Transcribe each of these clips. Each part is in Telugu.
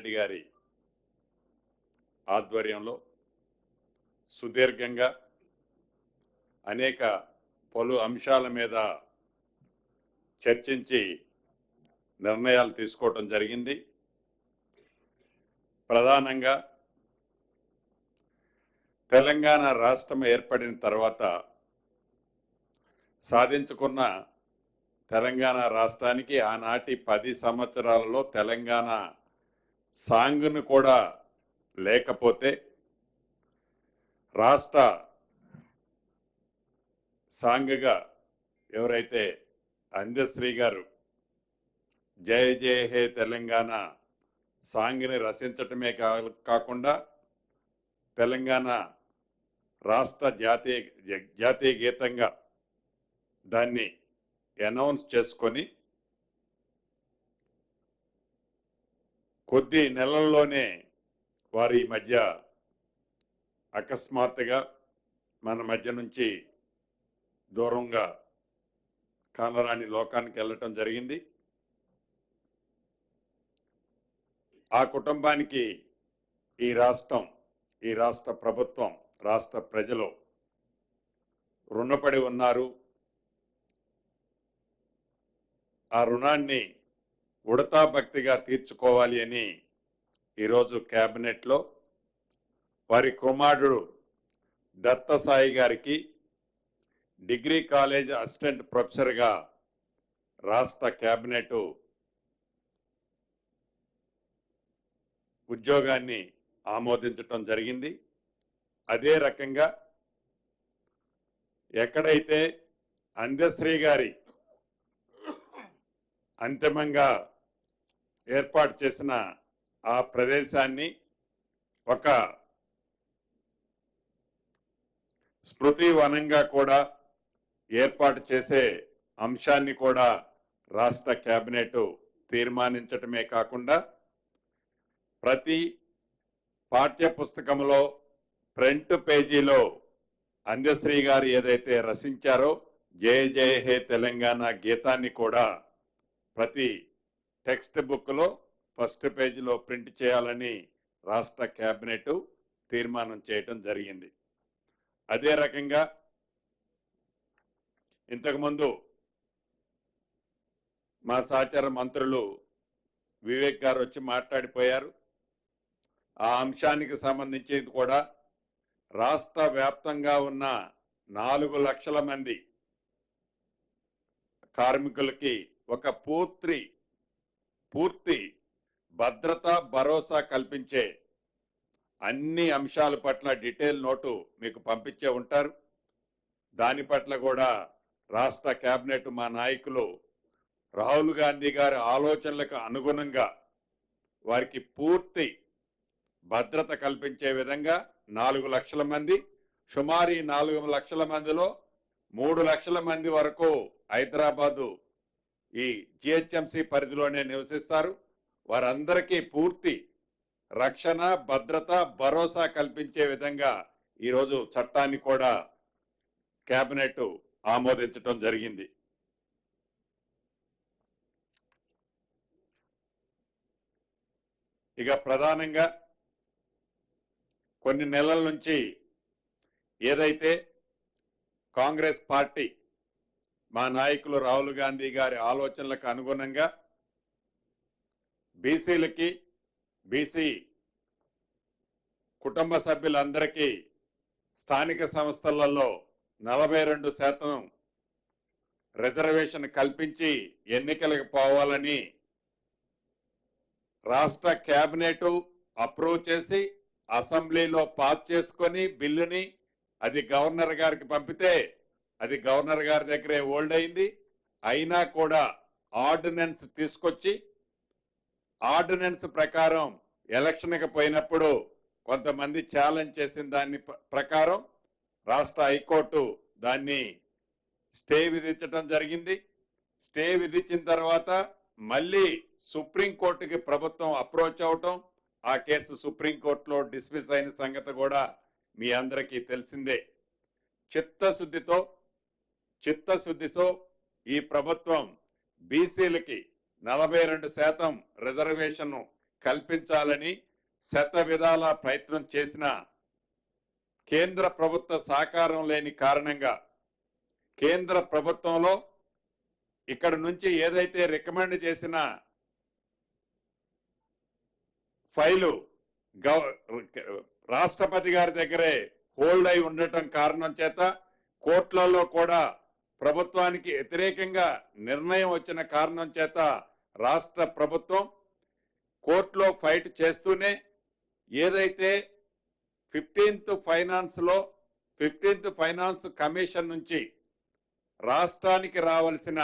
రెడ్డి గారి ఆధ్వర్యంలో సుదీర్ఘంగా అనేక పలు అంశాల మీద చర్చించి నిర్ణయాలు తీసుకోవడం జరిగింది. ప్రధానంగా తెలంగాణ రాష్ట్రం ఏర్పడిన తర్వాత సాధించుకున్న తెలంగాణ రాష్ట్రానికి ఆనాటి 10 సంవత్సరాలలో తెలంగాణ సాంగ్ను కూడా లేకపోతే రాష్ట్ర సాంగ్గా ఎవరైతే అందశ్రీ గారు జయ జయ హే తెలంగాణ సాంగ్ని రచించటమే కాకుండా తెలంగాణ రాష్ట్ర జాతీయ గీతంగా దాన్ని అనౌన్స్ చేసుకొని కొద్ది నెలల్లోనే వారి మధ్య అకస్మాత్తుగా మన మధ్య నుంచి దూరంగా కానరాని లోకానికి వెళ్ళటం జరిగింది. ఆ కుటుంబానికి ఈ రాష్ట్రం, ఈ రాష్ట్ర ప్రభుత్వం, రాష్ట్ర ప్రజలు రుణపడి ఉన్నారు. ఆ రుణాన్ని ఉడతా భక్తిగా తీర్చుకోవాలి అని ఈరోజు కేబినెట్లో వారి కుమారుడు దత్తసాయి గారికి డిగ్రీ కాలేజ్ అసిస్టెంట్ ప్రొఫెసర్గా రాష్ట్ర కేబినెట్ ఉద్యోగాన్ని ఆమోదించటం జరిగింది. అదే రకంగా ఎక్కడైతే అందశ్రీ గారి అంతిమంగా ఏర్పాటు చేసిన ఆ ప్రదేశాన్ని ఒక స్మృతి వనంగా కూడా ఏర్పాటు చేసే అంశాన్ని కూడా రాష్ట్ర కేబినెట్ తీర్మానించటమే కాకుండా ప్రతి పాఠ్య పుస్తకంలో ఫ్రంట్ పేజీలో అందశ్రీ గారు ఏదైతే రచించారో జయ జయ హే తెలంగాణ గీతాన్ని కూడా ప్రతి టెక్స్ట్ బుక్ లో ఫస్ట్ పేజీలో ప్రింట్ చేయాలని రాష్ట్ర కేబినెట్ తీర్మానం చేయటం జరిగింది. అదే రకంగా ఇంతకుముందు మా సహచర మంత్రులు వివేక్ గారు వచ్చి మాట్లాడిపోయారు. ఆ అంశానికి సంబంధించి కూడా రాష్ట్ర వ్యాప్తంగా ఉన్న 4 లక్షల మంది కార్మికులకి ఒక పూర్తి భద్రత భరోసా కల్పించే అన్ని అంశాల పట్ల డీటెయిల్ నోటు మీకు పంపించే ఉంటారు. దాని పట్ల కూడా రాష్ట్ర కేబినెట్ మా నాయకులు రాహుల్ గాంధీ గారి ఆలోచనలకు అనుగుణంగా వారికి పూర్తి భద్రత కల్పించే విధంగా 4 లక్షల మంది, సుమారు 4 లక్షల మందిలో 3 లక్షల మంది వరకు హైదరాబాదు ఈ జిహెచ్ఎంసీ పరిధిలోనే నివసిస్తారు. వారందరికీ పూర్తి రక్షణ, భద్రత, భరోసా కల్పించే విధంగా ఈరోజు చట్టాన్ని కూడా కేబినెట్ ఆమోదించడం జరిగింది. ఇక ప్రధానంగా కొన్ని నెలల నుంచి ఏదైతే కాంగ్రెస్ పార్టీ మా నాయకులు రాహుల్ గాంధీ గారి ఆలోచనలకు అనుగుణంగా బీసీలకి, బీసీ కుటుంబ సభ్యులందరికీ స్థానిక సంస్థలలో 42% రిజర్వేషన్ కల్పించి ఎన్నికలకు పోవాలని రాష్ట్ర కేబినెట్ అప్రూవ్ చేసి అసెంబ్లీలో పాస్ చేసుకొని బిల్లుని అది గవర్నర్ గారికి పంపితే అది గవర్నర్ గారి దగ్గరే హోల్డ్ అయింది. అయినా కూడా ఆర్డినెన్స్ తీసుకొచ్చి ఆర్డినెన్స్ ప్రకారం ఎలక్షన్కి పోయినప్పుడు కొంతమంది ఛాలెంజ్ చేసిన దాని ప్రకారం రాష్ట్ర హైకోర్టు దాన్ని స్టే విధించడం జరిగింది. స్టే విధించిన తర్వాత మళ్ళీ సుప్రీంకోర్టుకి ప్రభుత్వం అప్రోచ్ అవటం, ఆ కేసు సుప్రీంకోర్టులో డిస్మిస్ అయిన సంగతి కూడా మీ అందరికీ తెలిసిందే. చిత్తశుద్ధితో ఈ ప్రభుత్వం బీసీలకి 42% రిజర్వేషన్ కల్పించాలని శత విధాల ప్రయత్నం చేసిన కేంద్ర ప్రభుత్వ సహకారం లేని కారణంగా కేంద్ర ప్రభుత్వంలో ఇక్కడ నుంచి ఏదైతే రికమెండ్ చేసిన ఫైలు రాష్ట్రపతి గారి దగ్గరే హోల్డ్ అయి ఉండటం కారణం చేత కోర్టులలో కూడా ప్రభుత్వానికి వ్యతిరేకంగా నిర్ణయం వచ్చిన కారణం చేత రాష్ట్ర ప్రభుత్వం కోర్టులో ఫైట్ చేస్తూనే ఏదైతే 15th ఫైనాన్స్ కమిషన్ నుంచి రాష్ట్రానికి రావాల్సిన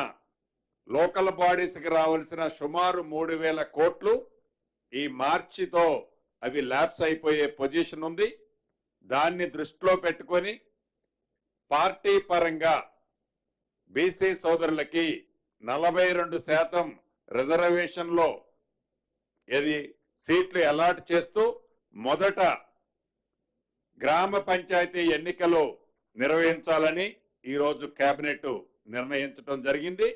లోకల్ బాడీస్కి రావాల్సిన సుమారు 3,000 కోట్లు ఈ మార్చితో అవి ల్యాప్స్ అయిపోయే పొజిషన్ ఉంది. దాన్ని దృష్టిలో పెట్టుకొని పార్టీ పరంగా బీసీ సోదరులకి 42% రిజర్వేషన్లో సీట్లు అలాట్ చేస్తూ మొదట గ్రామ పంచాయతీ ఎన్నికలు నిర్వహించాలని ఈరోజు కేబినెట్ నిర్ణయించడం జరిగింది.